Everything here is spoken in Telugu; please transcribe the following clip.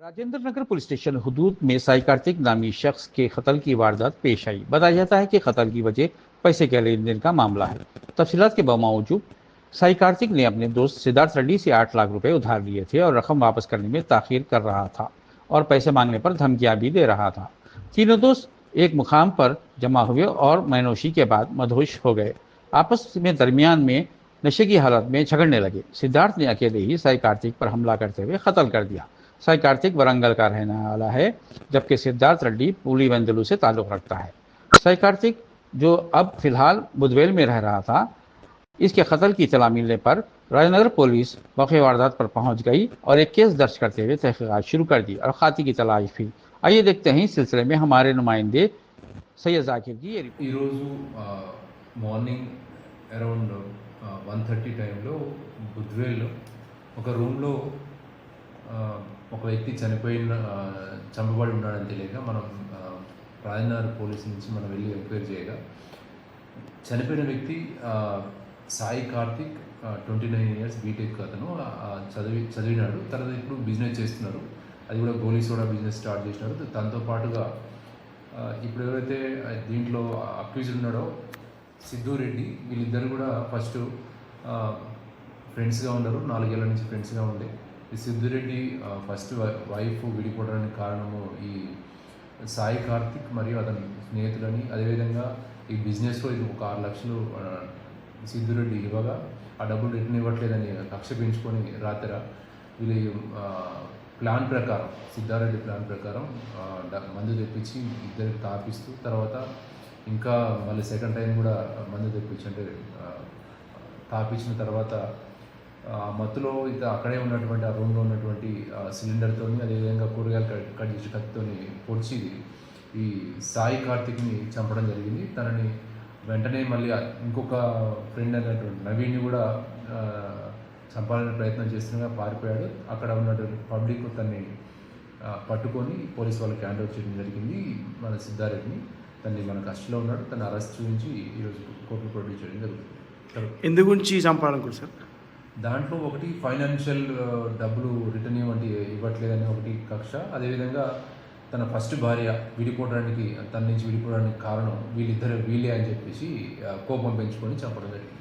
राजेंद्र नगर पुलिस स्टेशन हुदूद में साई कार्तिक नामी शख्स के कत्ल की वारदात पेश आई। बताया जाता है कि कत्ल की वजह पैसे के लेन देन का मामला है। तफसीलात के बावजूद साई कार्तिक ने अपने दोस्त सिद्धार्थ रेड्डी से 8 लाख रुपए उधार लिए थे और रकम वापस करने में ताखीर कर रहा था और पैसे मांगने पर धमकियां भी दे रहा था। तीनों दोस्त एक मुकाम पर जमा हुए और मैनोशी के बाद मदहोश हो गए। आपस में दरमियान में नशे की हालत में झगड़ने लगे। सिद्धार्थ ने अकेले ही साई कार्तिक पर हमला करते हुए कत्ल कर दिया। साई कार्तिक वरंगल का रहने वाला है, जबकि सिद्धार्थ रेड्डी पुलिवेंदुलु से ताल्लुक रखता है। साई कार्तिक, जो अब फिलहाल बुधवेल में रह रहा था, इसके कत्ल की इत्तला मिलने पर राजनगर पुलिस मौके वारदात पर पहुंच गई और एक केस दर्ज करते हुए तहकीकात शुरू कर दी और खाती की तलाश हुई। आइए देखते हैं इस सिलसिले में हमारे नुमाइंदे सैयद जाकिर की ये रिपोर्ट। మార్నింగ్ అరౌండ్ 1:30 టైంలో బుద్వేల్లో ఒక రూమ్లో ఒక వ్యక్తి చంపబడి ఉన్నాడని తెలియక మనం రాజనగర్ పోలీస్ నుంచి మనం వెళ్ళి ఎంక్వైరీ చేయగా చనిపోయిన వ్యక్తి సాయి కార్తిక్ 29 ఇయర్స్ బీటెక్ అతను చదివినాడు. తర్వాత ఇప్పుడు బిజినెస్ చేస్తున్నారు. అది కూడా గోలీ సోడా బిజినెస్ స్టార్ట్ చేసినారు. దాంతో పాటుగా ఇప్పుడు ఎవరైతే దీంట్లో అక్యూజ్డ్ ఉన్నాడో సిద్ధు రెడ్డి, వీళ్ళిద్దరు కూడా ఫస్ట్ ఫ్రెండ్స్గా ఉన్నారు. 4 ఏళ్ల నుంచి ఫ్రెండ్స్గా ఉండే ఈ సిద్ధిరెడ్డి ఫస్ట్ వైఫ్ విడిపోవడానికి కారణము ఈ సాయి కార్తిక్ మరియు అతని స్నేహితులని, అదేవిధంగా ఈ బిజినెస్లో ఇది ఒక 6 లక్షలు సిద్ధిరెడ్డి ఇవ్వగా ఆ డబ్బులు రిటర్న్ ఇవ్వట్లేదని కక్ష పెంచుకొని రాత్రి వీళ్ళు ప్లాన్ ప్రకారం, సిద్ధారెడ్డి ప్లాన్ ప్రకారం మందు తెప్పించి ఇద్దరికి తాపిస్తూ, తర్వాత ఇంకా మళ్ళీ సెకండ్ టైం కూడా మందు తెప్పించి అంటే తాపించిన తర్వాత మత్తులో ఇక అక్కడే ఉన్నటువంటి ఆ రూమ్లో ఉన్నటువంటి సిలిండర్తో, అదేవిధంగా కూరగాయలు కట్ చేసి కత్తితో పొడిచి ఈ సాయి కార్తిక్ని చంపడం జరిగింది. తనని వెంటనే మళ్ళీ ఇంకొక ఫ్రెండ్ అయినటువంటి నవీన్ని కూడా చంపాలనే ప్రయత్నం చేస్తుండగా పారిపోయాడు. అక్కడ ఉన్నటువంటి పబ్లిక్ తన్ని పట్టుకొని పోలీస్ వాళ్ళకి హ్యాండ్ ఓవర్ చేయడం జరిగింది. మన సిద్ధారెడ్డిని తన్ని మన కస్టడీలో ఉన్నాడు. తను అరెస్ట్ చూపించి ఈరోజు కోర్టులో ప్రొడ్యూస్ చేయడం జరుగుతుంది. ఎందు గురించి చంపాలనుకుంటు సార్? దాంట్లో ఒకటి ఫైనాన్షియల్ డబ్బులు రిటర్న్ ఇవ్వట్లేదని ఒకటి కక్ష, అదేవిధంగా తన ఫస్ట్ భార్య తన నుంచి విడిపోవడానికి కారణం వీళ్ళే అని చెప్పేసి కోపం పెంచుకొని చంపడం జరిగింది.